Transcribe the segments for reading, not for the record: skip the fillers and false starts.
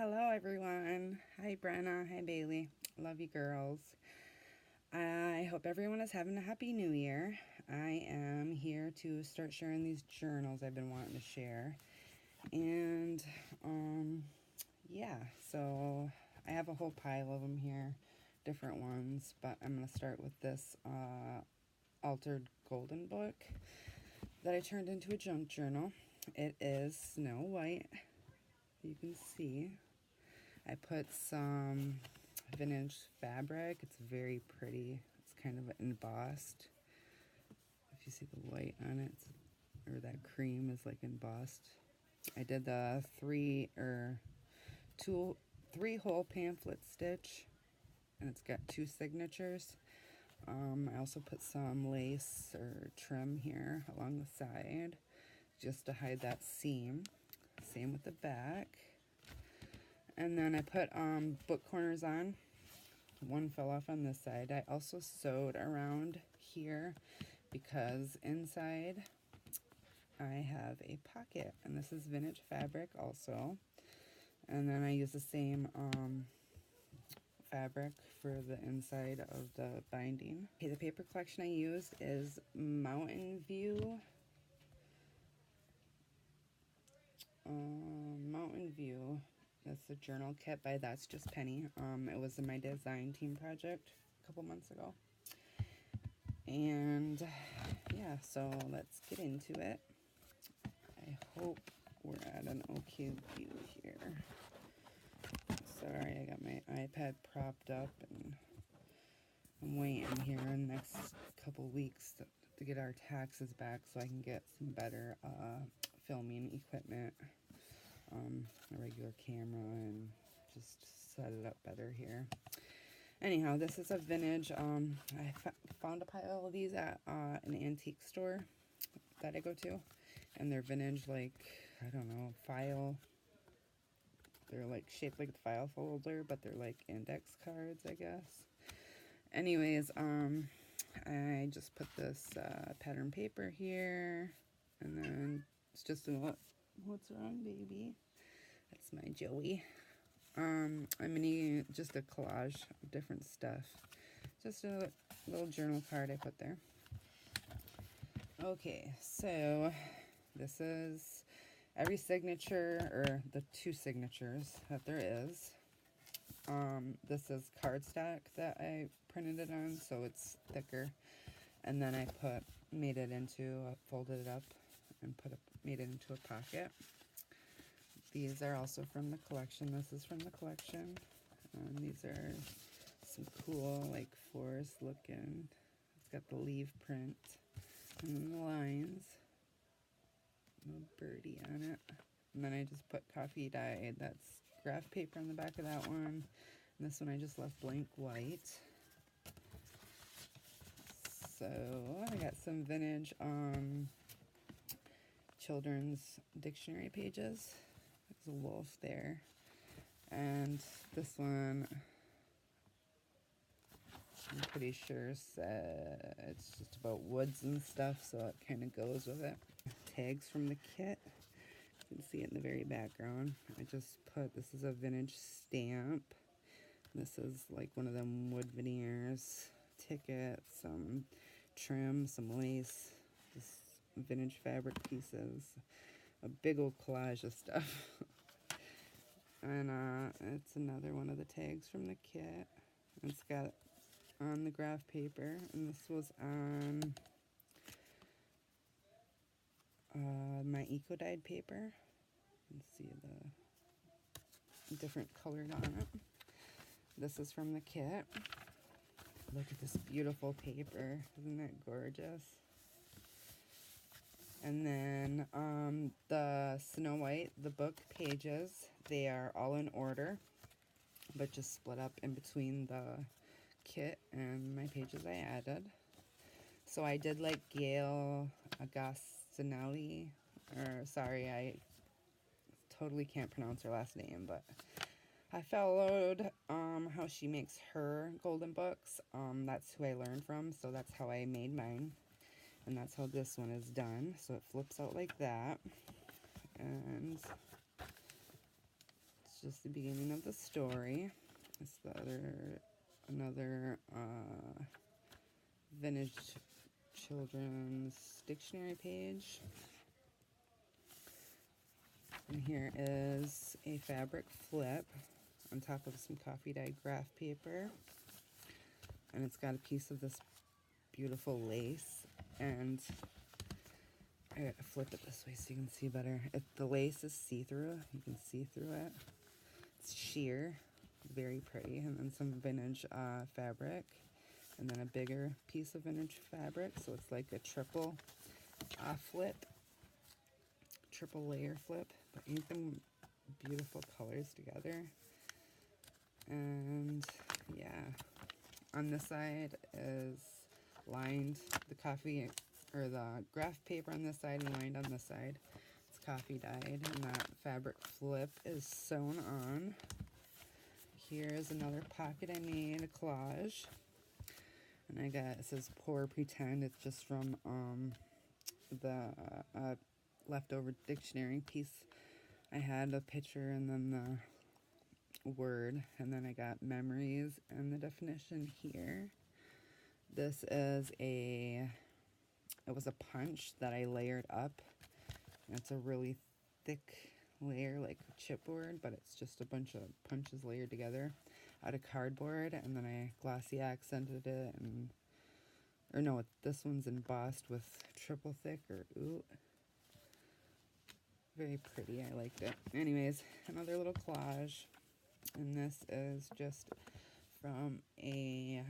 Hello, everyone. Hi, Brenna. Hi, Bailey. Love you, girls. I hope everyone is having a happy new year. I am here to start sharing these journals I've been wanting to share. And, yeah, so I have a whole pile of them here, different ones, but I'm going to start with this altered golden book that I turned into a junk journal. It is Snow White. You can see I put some vintage fabric. It's very pretty. It's kind of embossed. If you see the white on it, or that cream is like embossed. I did the three hole pamphlet stitch, and it's got 2 signatures. I also put some lace or trim here along the side just to hide that seam. Same with the back. And then I put book corners on. One fell off on this side. I also sewed around here because inside I have a pocket, and this is vintage fabric also. And then I use the same fabric for the inside of the binding. Okay, the paper collection I used is Mountain View. That's the journal kit by That's Just Penny. It was in my design team project a couple months ago. And yeah, so let's get into it. I hope we're at an okay view here. Sorry, I got my iPad propped up and I'm waiting here in the next couple weeks to get our taxes back so I can get some better filming equipment, a regular camera, and just set it up better here. Anyhow, this is a vintage, I found a pile of these at an antique store that I go to, and they're vintage, like, I don't know, file. They're like shaped like the file folder, but they're like index cards, I guess. Anyways, I just put this pattern paper here, and then it's just what's wrong, baby? That's my Joey. I'm gonna need just a collage of different stuff. Just a little journal card I put there. Okay, so this is every signature, or the 2 signatures that there is. This is cardstock that I printed it on, so it's thicker. And then I folded it up and made it into a pocket. These are also from the collection. This is from the collection. These are some cool, like, forest looking. It's got the leaf print and then the lines. Little birdie on it. And then I just put coffee dye. That's graph paper on the back of that one. And this one I just left blank white. So I got some vintage children's dictionary pages. There's a wolf there. And this one, I'm pretty sure it's just about woods and stuff, so it kind of goes with it. Tags from the kit. You can see it in the very background. I just put, this is a vintage stamp. This is like one of them wood veneers. Tickets, some trim, some lace, just vintage fabric pieces. A big old collage of stuff. And it's another one of the tags from the kit. It's got on the graph paper, and this was on my eco-dyed paper. You can see the different colored on it. This is from the kit. Look at this beautiful paper. Isn't that gorgeous? And then the Snow White, the book pages, they are all in order, but just split up in between the kit and my pages I added. So I did like Gail Agostinelli, or sorry, I totally can't pronounce her last name, but I followed how she makes her golden books. That's who I learned from, so that's how I made mine. And that's how this one is done. So it flips out like that. And it's just the beginning of the story. It's another vintage children's dictionary page. And here is a fabric flip on top of some coffee dyed graph paper. And it's got a piece of this beautiful lace. And I gotta flip it this way so you can see better. The lace is see-through. You can see through it. It's sheer. Very pretty. And then some vintage fabric. And then a bigger piece of vintage fabric. So it's like a triple flip. Triple layer flip. But ain't them beautiful colors together. And yeah. On this side is lined the coffee, or the graph paper on this side and lined on this side. It's coffee dyed, and that fabric flip is sewn on. Here's another pocket I made, a collage. And I got, it says Poor Pretend. It's just from the leftover dictionary piece. I had a picture and then the word, and then I got memories and the definition here. This is it was a punch that I layered up. It's a really thick layer, like chipboard, but it's just a bunch of punches layered together out of cardboard, and then I glossy accented it, or no, this one's embossed with triple thick, or ooh. Very pretty, I liked it. Anyways, another little collage, and this is just from a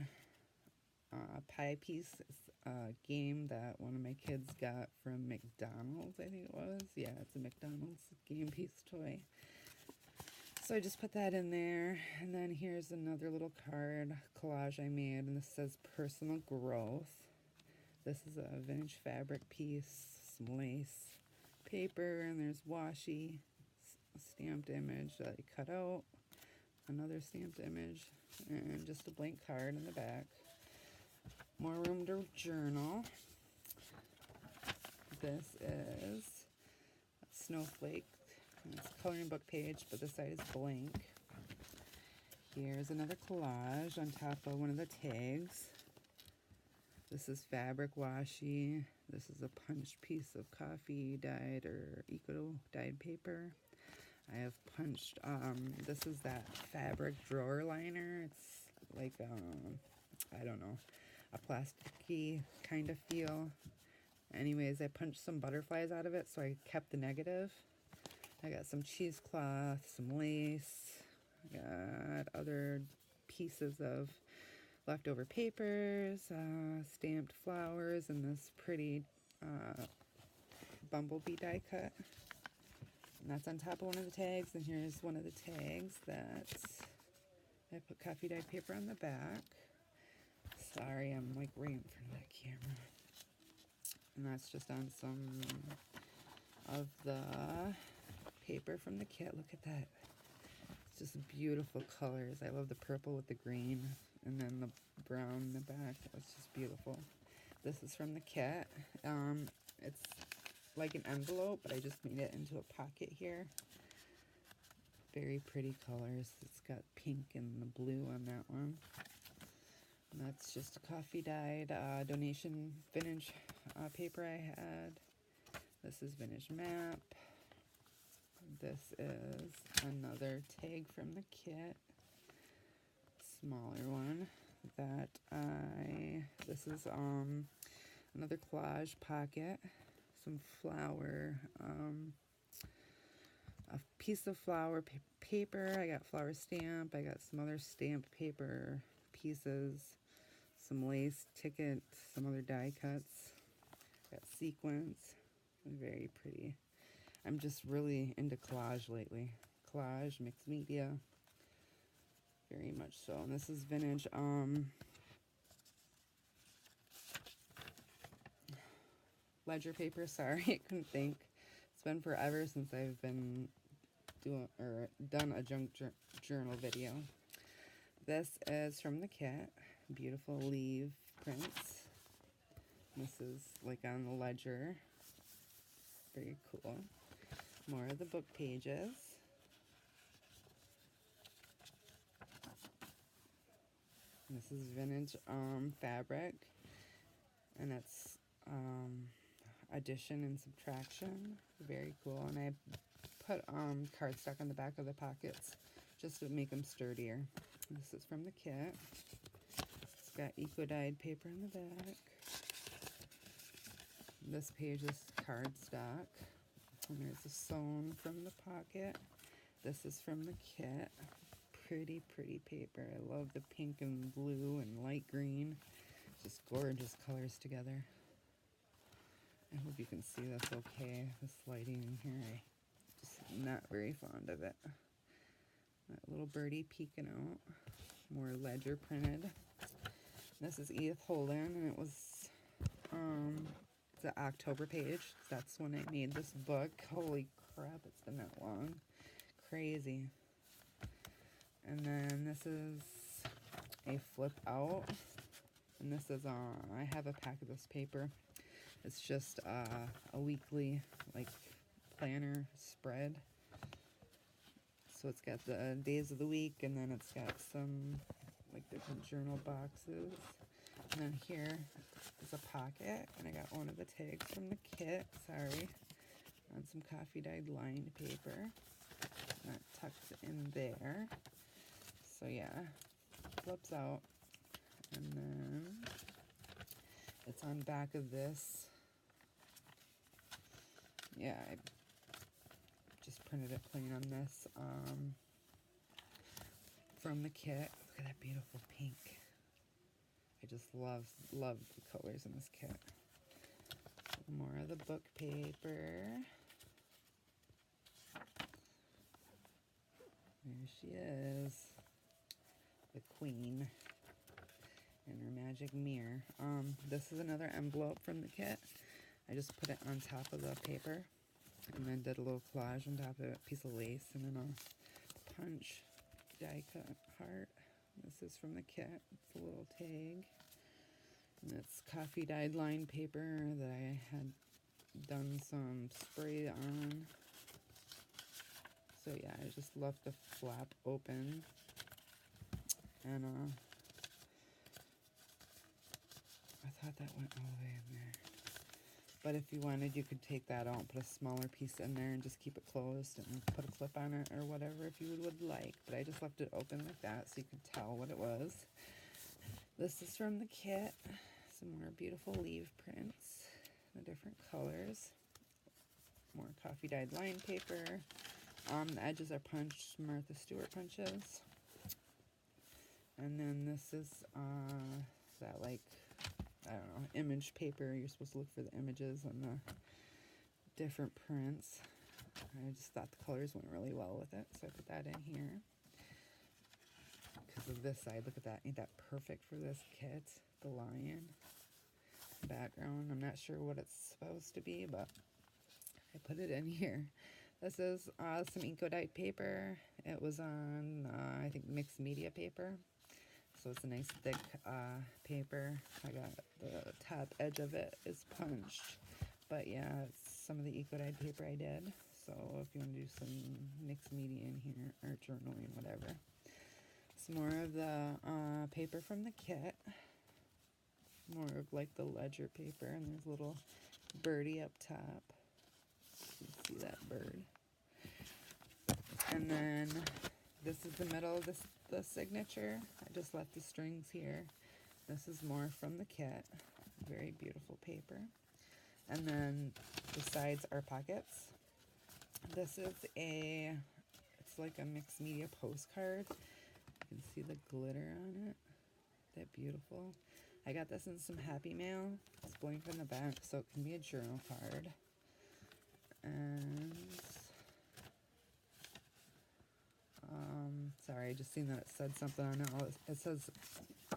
pie piece. It's a game that one of my kids got from McDonald's, I think it was. Yeah, it's a McDonald's game piece toy. So I just put that in there. And then here's another little card collage I made, and this says personal growth. This is a vintage fabric piece, some lace, paper, and there's washi, a stamped image that I cut out, another stamped image, and just a blank card in the back. More room to journal. This is a snowflake. It's a coloring book page, but this side is blank. Here's another collage on top of one of the tags. This is fabric washi. This is a punched piece of coffee dyed or eco dyed paper. I have punched, this is that fabric drawer liner. It's like, I don't know, a plasticky kind of feel. Anyways, I punched some butterflies out of it, so I kept the negative. I got some cheesecloth, some lace, I got other pieces of leftover papers, stamped flowers, and this pretty bumblebee die cut. And that's on top of one of the tags, and here's one of the tags that I put coffee dyed paper on the back. Sorry, I'm like right in front of that camera. And that's just on some of the paper from the kit. Look at that. It's just beautiful colors. I love the purple with the green, and then the brown in the back. It's just beautiful. This is from the kit. It's like an envelope, but I just made it into a pocket here. Very pretty colors. It's got pink and the blue on that one. And that's just a coffee dyed donation vintage paper I had. This is vintage map. This is another tag from the kit. Smaller one that this is another collage pocket. Some flower, a piece of flower paper. I got flower stamp. I got some other stamped paper pieces, some lace tickets, some other die cuts. Got sequins. Very pretty. I'm just really into collage lately. Collage, mixed media. Very much so. And this is vintage ledger paper. Sorry, I couldn't think. It's been forever since I've been done a junk journal video. This is from the kit. Beautiful leaf prints. This is like on the ledger. Very cool. More of the book pages. This is vintage fabric, and it's addition and subtraction. Very cool. And I put cardstock on the back of the pockets just to make them sturdier. This is from the kit. It's got eco-dyed paper in the back. This page is cardstock. And there's a sewn from the pocket. This is from the kit. Pretty, pretty paper. I love the pink and blue and light green. Just gorgeous colors together. I hope you can see this okay. This lighting in here, I'm just not very fond of it. That little birdie peeking out. More ledger printed. This is Edith Holden, and it was the October page. That's when I made this book. Holy crap, it's been that long. Crazy. And then this is a flip out. And this is, I have a pack of this paper. It's just a weekly, like, planner spread. So it's got the days of the week, and then it's got some, like, different journal boxes. And then here is a pocket, and I got one of the tags from the kit, sorry, on some coffee dyed lined paper. That tucked in there. So yeah, flips out. And then it's on back of this. Yeah, I just printed it plain on this from the kit. Look at that beautiful pink. I just love the colors in this kit. More of the book paper. There she is, the queen and her magic mirror. This is another envelope from the kit. I just put it on top of the paper and then did a little collage on top of it, piece of lace, and then a punch die cut heart. This is from the kit. It's a little tag. And it's coffee dyed lined paper that I had done some spray on. So yeah, I just left the flap open. And I thought that went all the way in there. But if you wanted, you could take that out and put a smaller piece in there and just keep it closed and put a clip on it or whatever if you would like. But I just left it open like that so you could tell what it was. This is from the kit. Some more beautiful leaf prints, the different colors. More coffee dyed lined paper. The edges are punched, Martha Stewart punches. And then this is that, like, I don't know, image paper. You're supposed to look for the images and the different prints. I just thought the colors went really well with it, so I put that in here. Because of this side, look at that. Ain't that perfect for this kit? The lion background. I'm not sure what it's supposed to be, but I put it in here. This is some eco-dyed paper. It was on, I think, mixed media paper. So it's a nice thick paper. I got the top edge of it is punched. But yeah, it's some of the eco-dyed paper I did. So if you want to do some mixed media in here, or journaling, whatever. Some more of the paper from the kit. More of like the ledger paper. And there's a little birdie up top. You can see that bird. And then this is the middle of the signature. I just left the strings here. This is more from the kit. Very beautiful paper. And then the sides are pockets. This is it's like a mixed media postcard. You can see the glitter on it. That beautiful. I got this in some Happy Mail. It's blank on the back, so it can be a journal card. And sorry, I just seen that it said something on it. It says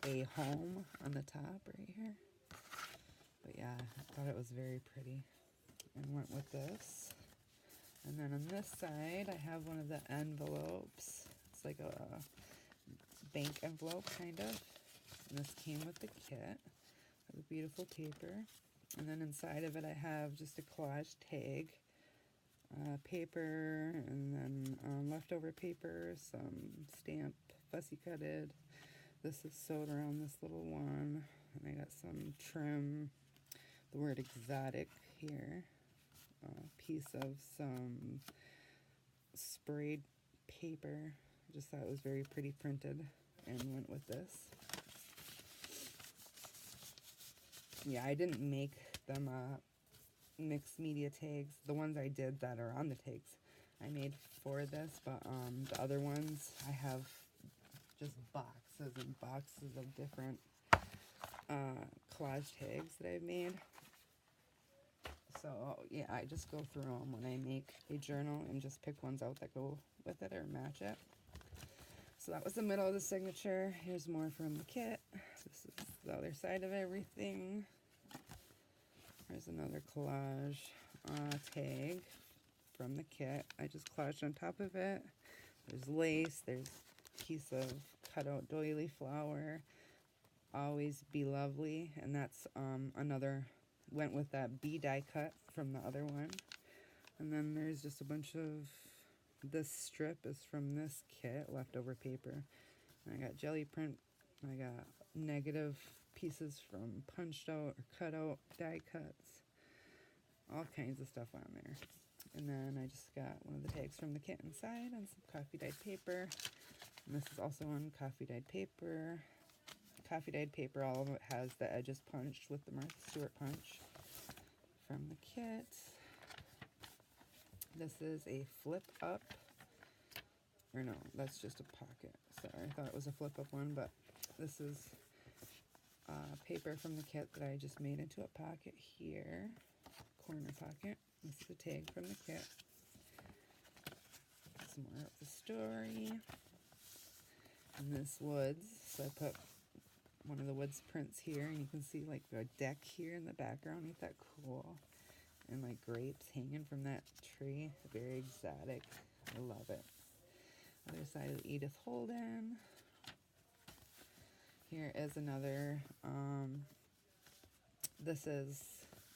a home on the top right here. But yeah, I thought it was very pretty and went with this. And then on this side, I have one of the envelopes. It's like a bank envelope, kind of. And this came with the kit. The beautiful paper. And then inside of it, I have just a collage tag. Paper, and then leftover paper, some stamped, fussy cutted. this is sewed around this little one, and I got some trim, the word exotic here, a piece of some sprayed paper. I just thought it was very pretty printed and went with this. Yeah, I didn't make them mixed media tags. The ones I did that are on the tags I made for this, but the other ones I have just boxes and boxes of different collage tags that I've made. So yeah, I just go through them when I make a journal and just pick ones out that go with it or match it. So that was the middle of the signature. Here's more from the kit. This is the other side of everything. There's another collage tag from the kit. I just collaged on top of it. There's lace. There's a piece of cutout doily flower. Always be lovely. And that's another, went with that bee die cut from the other one. And then there's just a bunch of, this strip is from this kit, leftover paper. And I got jelly print. I got negative pieces from punched out or cut out die cuts. All kinds of stuff on there. And then I just got one of the tags from the kit inside and some coffee dyed paper. And this is also on coffee dyed paper. Coffee dyed paper, all of it has the edges punched with the Martha Stewart punch from the kit. This is a flip up. Or no, that's just a pocket. Sorry, I thought it was a flip up one, but this is paper from the kit that I just made into a pocket here. Corner pocket. This is a tag from the kit. Some more of the story. And this woods. So I put one of the woods prints here, and you can see like a deck here in the background. Ain't that cool? And like grapes hanging from that tree. Very exotic. I love it. Other side of Edith Holden. Here is another, this is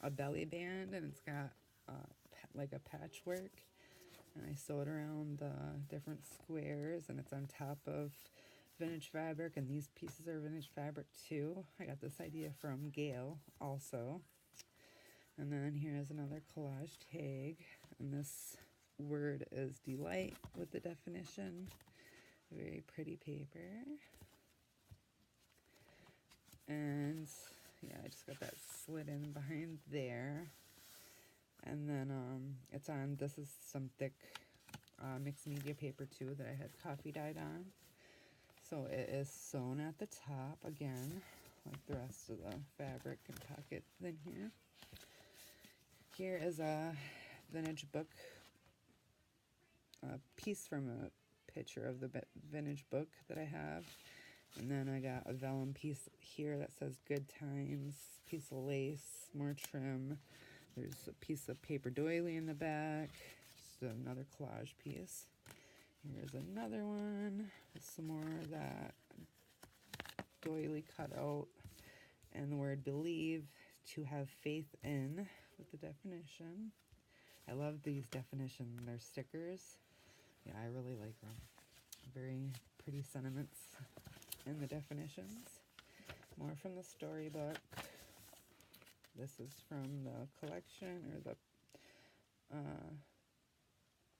a belly band, and it's got like a patchwork, and I sewed around the different squares, and it's on top of vintage fabric, and these pieces are vintage fabric too. I got this idea from Gail also. And then here's another collage tag, and this word is delight with the definition. Very pretty paper. And yeah, I just got that slid in behind there. And then it's on, this is some thick mixed media paper too that I had coffee dyed on. So it is sewn at the top again, like the rest of the fabric and pocket in here. Here is a vintage book, a piece from a picture of the vintage book that I have. And then I got a vellum piece here that says good times, piece of lace, more trim. There's a piece of paper doily in the back, just another collage piece. Here's another one with some more of that doily cutout and the word believe, to have faith in, with the definition. I love these definitions. They're stickers. Yeah, I really like them. Very pretty sentiments in the definitions. More from the storybook. This is from the collection, or the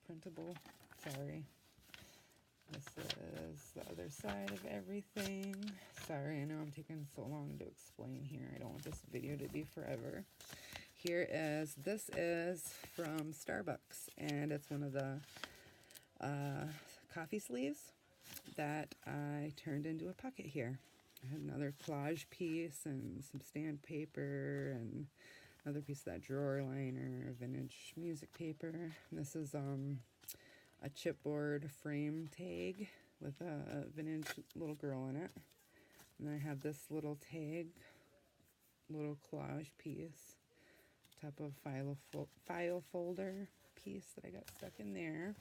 printable. Sorry. This is the other side of everything. Sorry, I know I'm taking so long to explain here. I don't want this video to be forever. This is from Starbucks, and it's one of the coffee sleeves that I turned into a pocket here. I had another collage piece and some stamped paper and another piece of that drawer liner, vintage music paper. And this is a chipboard frame tag with a vintage little girl in it. And I have this little tag, little collage piece, top of file folder piece that I got stuck in there.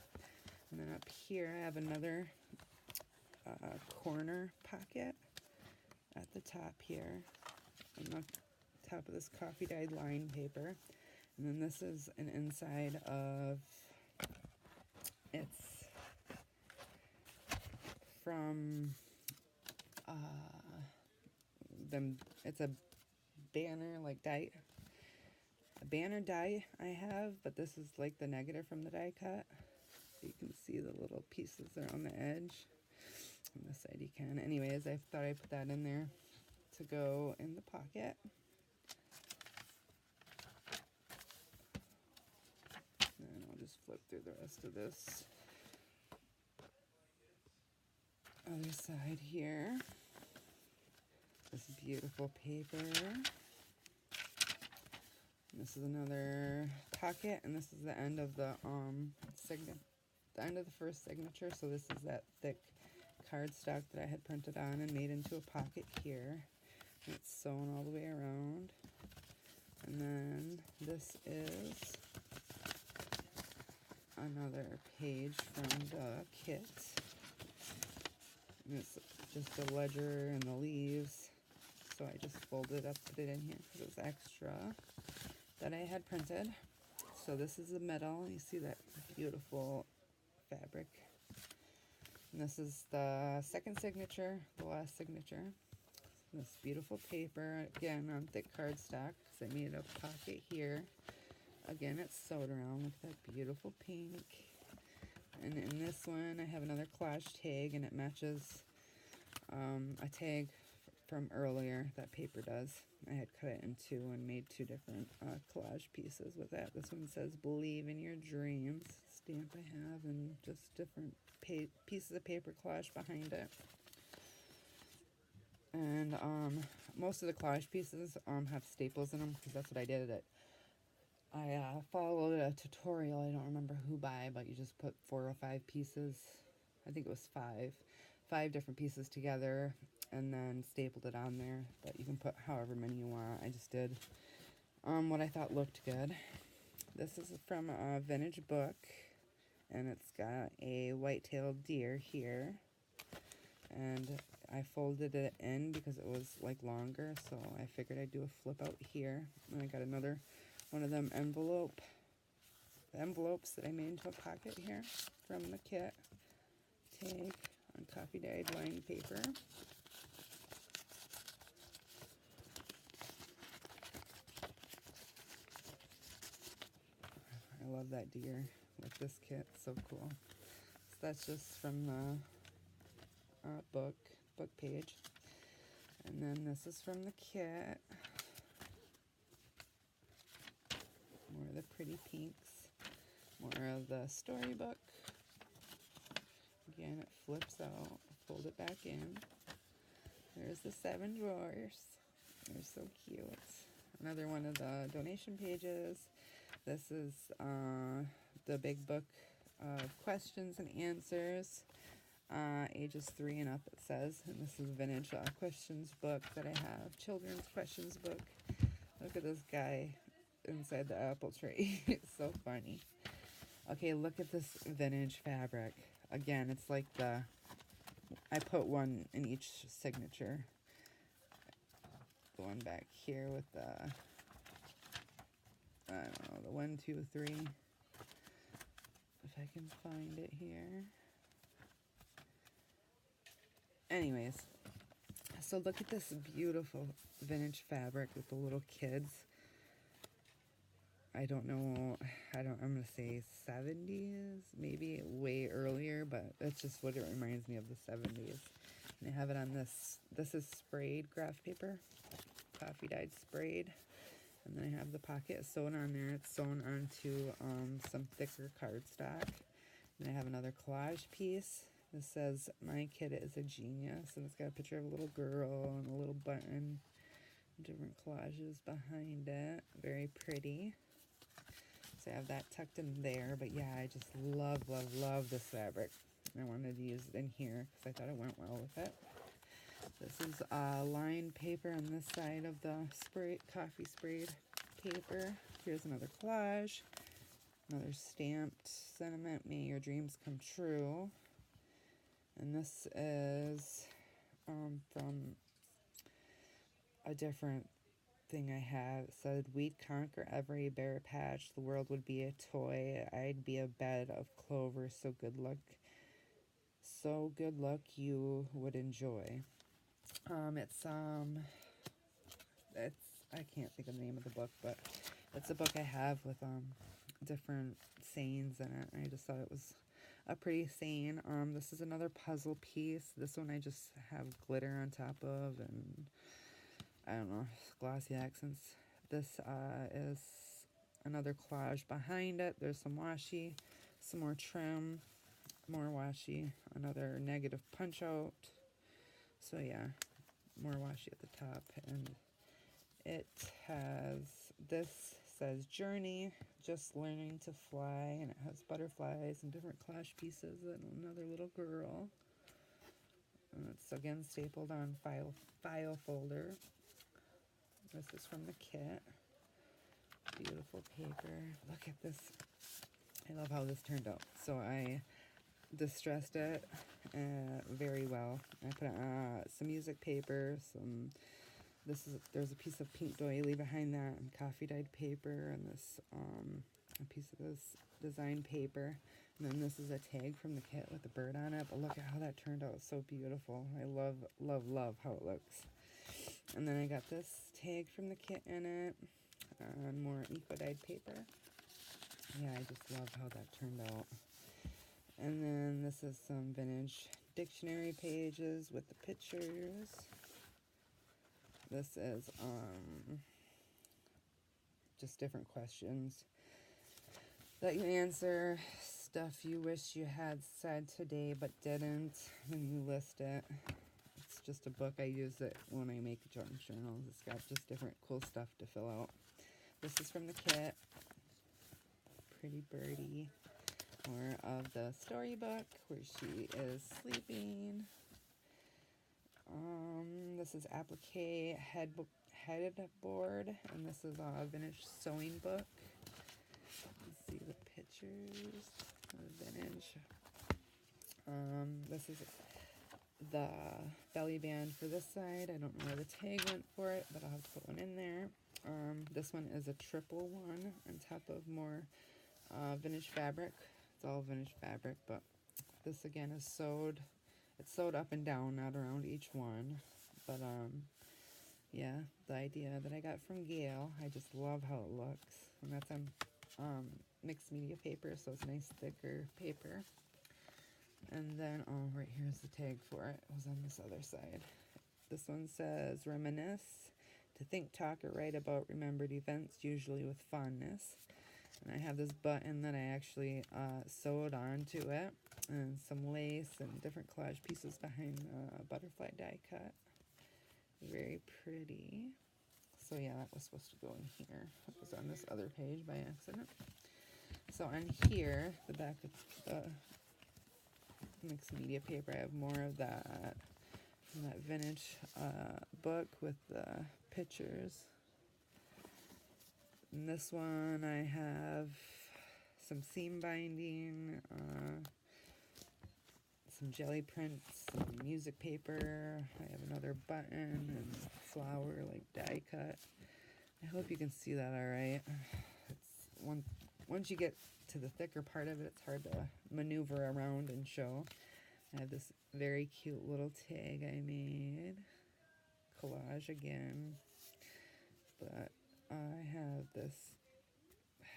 And then up here I have another corner pocket at the top here, on the top of this coffee dyed line paper. And then this is an inside of, it's from it's a banner like die, a banner die I have, but this is like the negative from the die cut. You can see the little pieces there on the edge. On this side you can. Anyways, I thought I'd put that in there to go in the pocket. And I'll just flip through the rest of this other side here. This beautiful paper. This is another pocket, and this is the end of the end of the first signature. So this is that thick cardstock that I had printed on and made into a pocket here. And it's sewn all the way around. And then this is another page from the kit. And it's just a ledger and the leaves. So I just folded up, put it in here because it was extra that I had printed. So this is the metal. You see that beautiful fabric. And this is the second signature, the last signature. This beautiful paper, again on thick cardstock, because I made a pocket here. Again, it's sewed around with that beautiful pink. And in this one, I have another collage tag, and it matches a tag from earlier that paper does. I had cut it in two and made two different collage pieces with that. This one says "Believe in Your Dreams" stamp I have, and just different pieces of paper collage behind it. And most of the collage pieces have staples in them because that's what I did. I followed a tutorial. I don't remember who by, but you just put 4 or 5 pieces. I think it was 5 different pieces together, and then stapled it on there. But you can put however many you want. I just did what I thought looked good. This is from a vintage book, and it's got a white-tailed deer here. And I folded it in because it was like longer, so I figured I'd do a flip out here. And I got another one of them envelopes that I made into a pocket here from the kit. Tag on coffee dyed lined paper. I love that deer with this kit, so cool. So that's just from the book page. And then this is from the kit. More of the pretty pinks. More of the storybook. Again, it flips out. Fold it back in. There's the 7 drawers. They're so cute. Another one of the donation pages. This is the big book of questions and answers. Ages 3 and up, it says. And this is a vintage questions book that I have. Children's questions book. Look at this guy inside the apple tree. It's so funny. Okay, look at this vintage fabric. Again, it's like I put one in each signature. The one back here with the, I don't know, the 1, 2, 3. If I can find it here. Anyways, so look at this beautiful vintage fabric with the little kids. I don't know, I'm going to say 70s, maybe way earlier, but that's just what it reminds me of, the 70s. And I have it on this is sprayed graph paper, coffee dyed sprayed. And then I have the pocket sewn on there. It's sewn onto some thicker cardstock. And I have another collage piece. This says, "My kid is a genius," and it's got a picture of a little girl and a little button. Different collages behind it. Very pretty. So I have that tucked in there. But yeah, I just love, love, love this fabric. I wanted to use it in here because I thought it went well with it. This is lined paper on this side of the coffee sprayed paper. Here's another collage. Another stamped sentiment, "May your dreams come true." And this is from a different thing I have. It said, "We'd conquer every bare patch. The world would be a toy. I'd be a bed of clover. So good luck. So good luck you would enjoy." It's I can't think of the name of the book, but it's a book I have with different sayings in it. I just thought it was a pretty saying. This is another puzzle piece. This one I just have glitter on top of, and I don't know, glossy accents. This is another collage behind it. There's some washi, some more trim, more washi, another negative punch out. So yeah, more washi at the top, and it has, this says Journey, just learning to fly, and it has butterflies and different collage pieces and another little girl. And it's again stapled on file folder. This is from the kit. Beautiful paper. Look at this. I love how this turned out. So I distressed it very well. I put some music paper, there's a piece of pink doily behind that, and coffee dyed paper, and this a piece of this design paper, and then this is a tag from the kit with a bird on it. But look at how that turned out. It's so beautiful. I love how it looks. And then I got this tag from the kit in it, and more eco dyed paper. Yeah, I just love how that turned out. And then this is some vintage dictionary pages with the pictures. This is just different questions that you answer, stuff you wish you had said today but didn't, and you list it. It's just a book. I use it when I make junk journals. It's got just different cool stuff to fill out. This is from the kit. Pretty birdie. More of the storybook where she is sleeping. This is applique headboard, and this is a vintage sewing book. You see the pictures of vintage. This is the belly band for this side. I don't know where the tag went for it, but I'll have to put one in there. This one is a triple one on top of more vintage fabric. It's all vintage fabric, but this again is sewed. It's sewed up and down, not around each one. But yeah, the idea that I got from Gail, I just love how it looks. And that's on mixed media paper, so it's nice thicker paper. And then, oh, right here's the tag for it. It was on this other side. This one says, reminisce, to think, talk, or write about remembered events, usually with fondness. And I have this button that I actually sewed onto it, and some lace and different collage pieces behind the butterfly die cut. Very pretty. So yeah, that was supposed to go in here. It was on this other page by accident. So on here, the back of the mixed media paper, I have more of that from that vintage book with the pictures. In this one, I have some seam binding, some jelly prints, some music paper. I have another button and flower, like die cut. I hope you can see that all right. It's once you get to the thicker part of it, it's hard to maneuver around and show. I have this very cute little tag I made. Collage again. But I have this,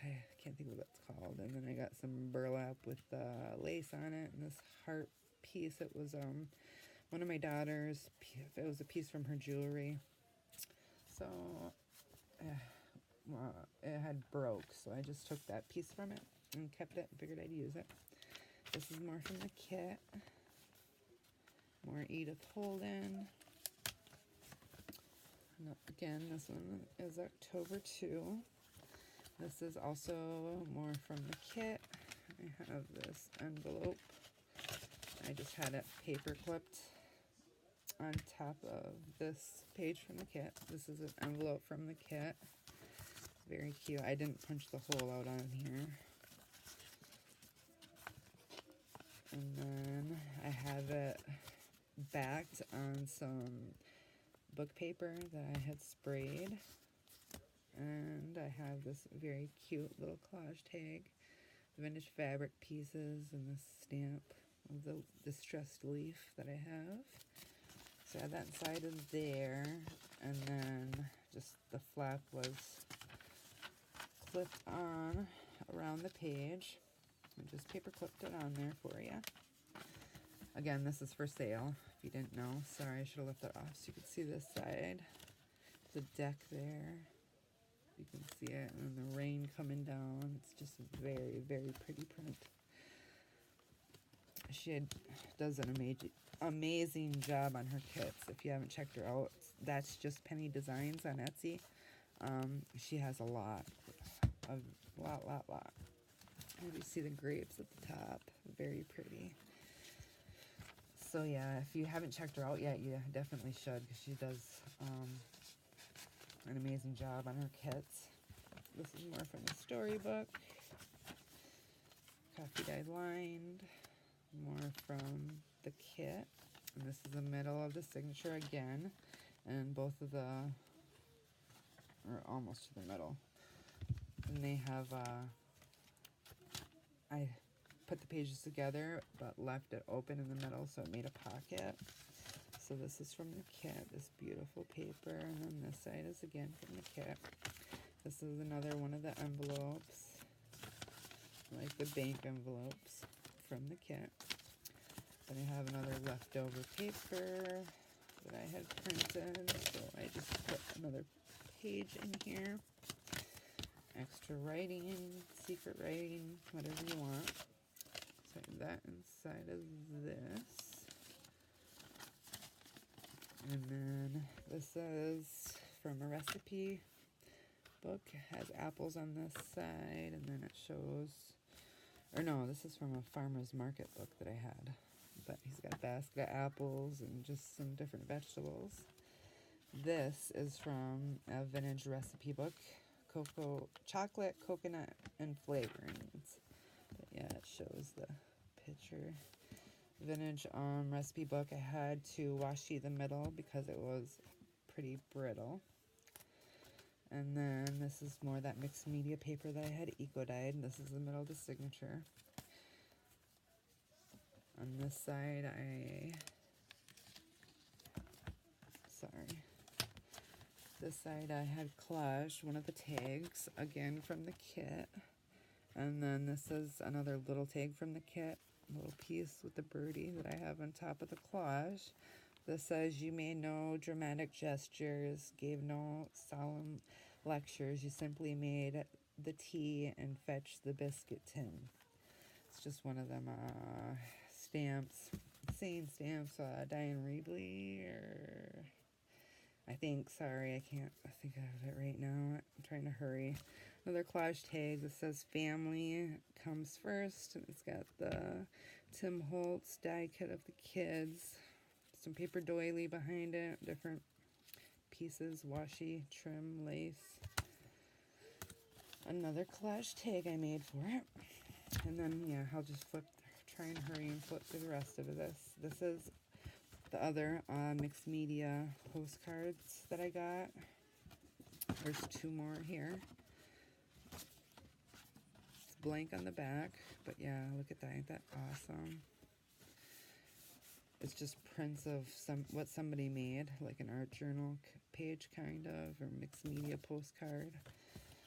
I can't think of what it's called, and then I got some burlap with lace on it, and this heart piece. It was one of my daughter's, it was a piece from her jewelry, so it had broke, so I just took that piece from it and kept it and figured I'd use it. This is more from the kit, more Edith Holden. Again, this one is October 2. This is also more from the kit. I have this envelope. I just had it paper clipped on top of this page from the kit. This is an envelope from the kit. Very cute. I didn't punch the hole out on here. And then I have it backed on some book paper that I had sprayed, and I have this very cute little collage tag, vintage fabric pieces, and this stamp of the distressed leaf that I have. So I have that inside of there, and then just the flap was clipped on around the page. I just paper clipped it on there for you. Again, this is for sale, if you didn't know. Sorry, I should have left that off so you could see this side. There's a deck there. You can see it, and the rain coming down. It's just a very, very pretty print. She does an amazing job on her kits. If you haven't checked her out, that's just Penny Designs on Etsy. She has a lot. And you see the grapes at the top. Very pretty. So yeah, if you haven't checked her out yet, you definitely should, because she does an amazing job on her kits. This is more from the storybook. Coffee dyed lined. More from the kit. And this is the middle of the signature again. And both of the, or almost to the middle. And they have, I put the pages together, but left it open in the middle, so it made a pocket. So this is from the kit, this beautiful paper, and then this side is again from the kit. This is another one of the envelopes, like the bank envelopes from the kit. Then I have another leftover paper that I had printed, so I just put another page in here. Extra writing, secret writing, whatever you want. So that inside of this. And then this is from a recipe book. It has apples on this side, and then it shows, or no, this is from a farmer's market book that I had. But he's got a basket of apples and just some different vegetables. This is from a vintage recipe book. Chocolate, coconut, and flavorings. But yeah, it shows the picture. Vintage recipe book. I had to washi the middle because it was pretty brittle. And then this is more that mixed media paper that I had eco-dyed. This is the middle of the signature. On this side, this side I had collaged one of the tags, again from the kit. And then this is another little tag from the kit, a little piece with the birdie that I have on top of the collage. This says, "You made no dramatic gestures, gave no solemn lectures, you simply made the tea and fetched the biscuit tin." It's just one of them stamps, saying stamps, Diane Reedley, or I think, sorry, I can't think of it right now. I'm trying to hurry. Another collage tag that says family comes first. And it's got the Tim Holtz die cut of the kids. Some paper doily behind it. Different pieces, washi, trim, lace. Another collage tag I made for it. And then, yeah, I'll just try and hurry and flip through the rest of this. This is the other mixed media postcards that I got. There's two more here. It's blank on the back, but yeah, look at that. Ain't that awesome? It's just prints of what somebody made, like an art journal page kind of, or mixed media postcard.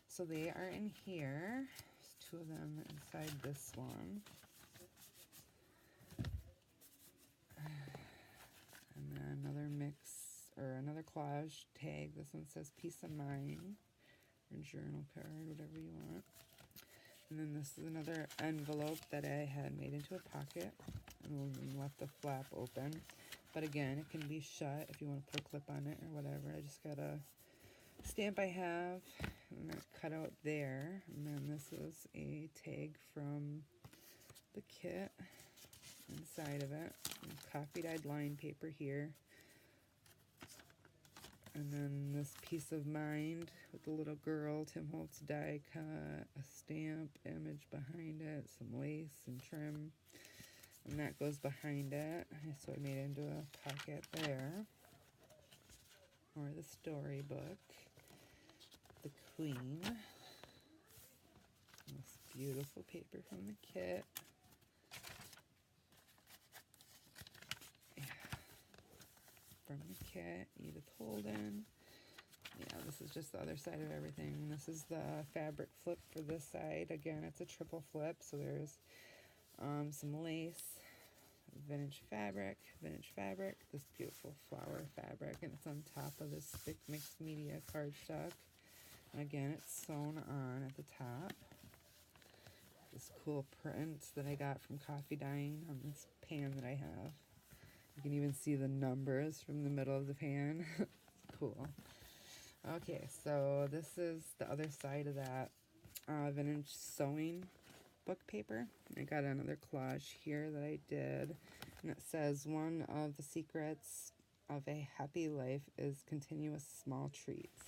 So they are in here. There's two of them inside this one. And then another another collage tag. This one says peace of mind, or journal card, whatever you want. And then this is another envelope that I had made into a pocket and left the flap open. But again, it can be shut if you want to put a clip on it or whatever. I just got a stamp I have, and that's cut out there. And then this is a tag from the kit inside of it. Coffee dyed line paper here. And then this peace of mind with the little girl, Tim Holtz die cut, a stamp image behind it, some lace and trim. And that goes behind it. So I made it into a pocket there. Or the storybook. The Queen. This beautiful paper from the kit. From the kit, Edith Holden. yeah, this is just the other side of everything. This is the fabric flip for this side. Again, it's a triple flip, so there's some lace, vintage fabric, this beautiful flower fabric, and it's on top of this thick mixed media cardstock. And again, it's sewn on at the top. This cool print that I got from coffee dyeing on this pan that I have. You can even see the numbers from the middle of the pan. It's cool. Okay, so this is the other side of that vintage sewing book paper. I got another collage here that I did, and it says, one of the secrets of a happy life is continuous small treats.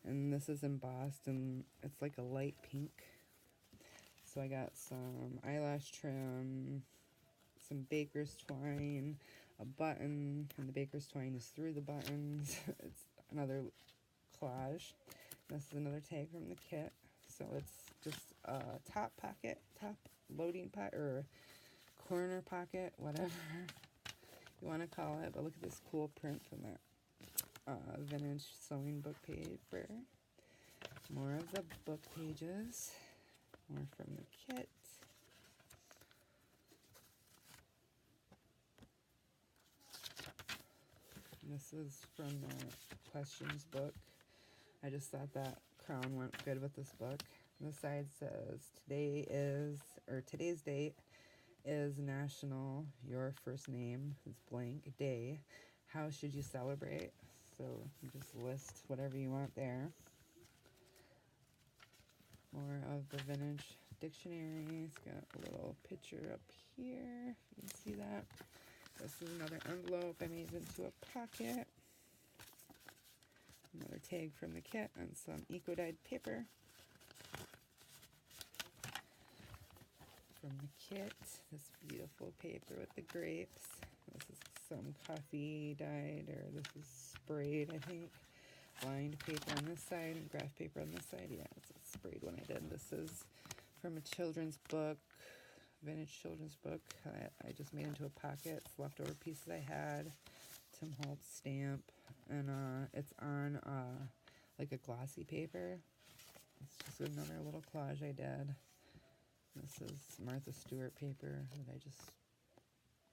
And this is embossed, and it's like a light pink. So I got some eyelash trim, some baker's twine, a button, and the baker's twine is through the buttons. It's another collage. This is another tag from the kit. So it's just a top loading pocket, or corner pocket, whatever you want to call it. But look at this cool print from that vintage sewing book paper. More of the book pages. More from the kit. This is from the questions book. I just thought that crown went good with this book. The side says, today's date is National Your First Name is Blank Day. How should you celebrate? So you just list whatever you want there. More of the vintage dictionary. It's got a little picture up here, if you can see that. This is another envelope I made into a pocket. Another tag from the kit and some eco-dyed paper. From the kit, this beautiful paper with the grapes. This is some coffee dyed, or this is sprayed, I think. Lined paper on this side and graph paper on this side. Yeah, it's a sprayed one I did. This is from a children's book, vintage children's book. I just made into a pocket. It's leftover pieces I had. Tim Holtz stamp, and it's on like a glossy paper. It's just another little collage I did. This is Martha Stewart paper that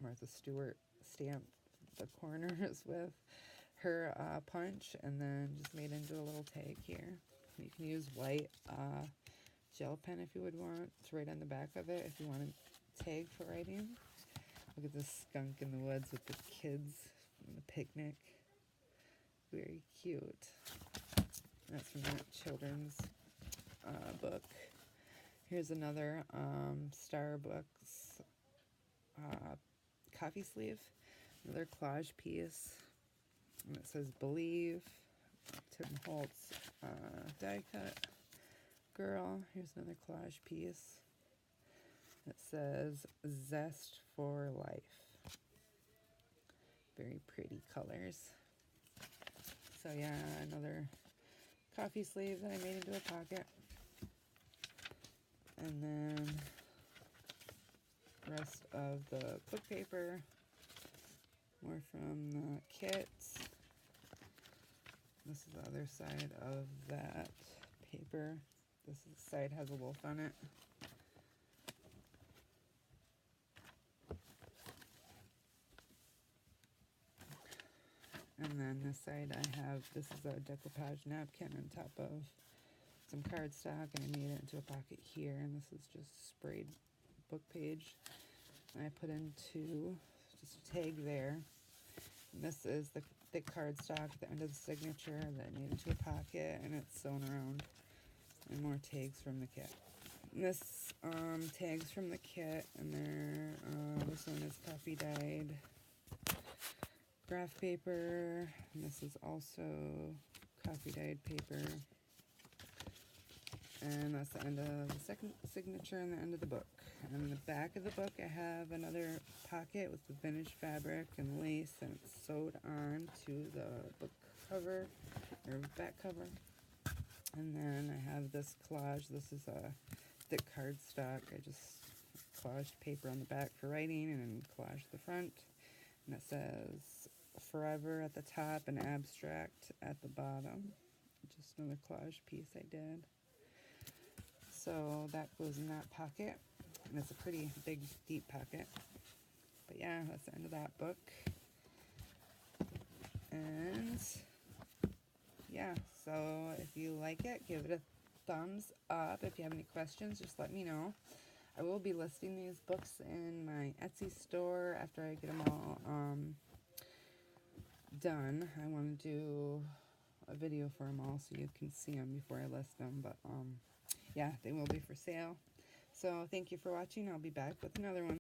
Martha Stewart stamped the corners with her punch, and then just made into a little tag here. You can use white gel pen if you would want. It's right on the back of it if you want a tag for writing. Look at this skunk in the woods with the kids on the picnic. Very cute. That's from that children's book. Here's another Starbucks coffee sleeve. Another collage piece. And it says Believe. Tim Holtz die cut girl. Here's another collage piece. It says Zest for Life. Very pretty colors. So yeah, another coffee sleeve that I made into a pocket. And then rest of the book paper. More from the kit. This is the other side of that paper. This side has a wolf on it. And then this side I have, this is a decoupage napkin on top of some cardstock, and I made it into a pocket here, and this is just sprayed book page. And I put into just a tag there. And this is the thick cardstock at the end of the signature that I made into a pocket, and it's sewn around. And more tags from the kit. And this tags from the kit, and this one is coffee dyed graph paper, and this is also coffee dyed paper. And that's the end of the second signature and the end of the book. And in the back of the book, I have another pocket with the vintage fabric and lace, and it's sewed on to the book cover, or back cover. And then I have this collage. This is a thick cardstock. I just collaged paper on the back for writing, and then collaged the front. And it says, forever at the top and abstract at the bottom. Just another collage piece I did. So that goes in that pocket, and it's a pretty big, deep pocket. But yeah, that's the end of that book. And yeah, so if you like it, give it a thumbs up. If you have any questions, just let me know. I will be listing these books in my Etsy store after I get them all done. I want to do a video for them all so you can see them before I list them. But yeah, they will be for sale. So thank you for watching. I'll be back with another one.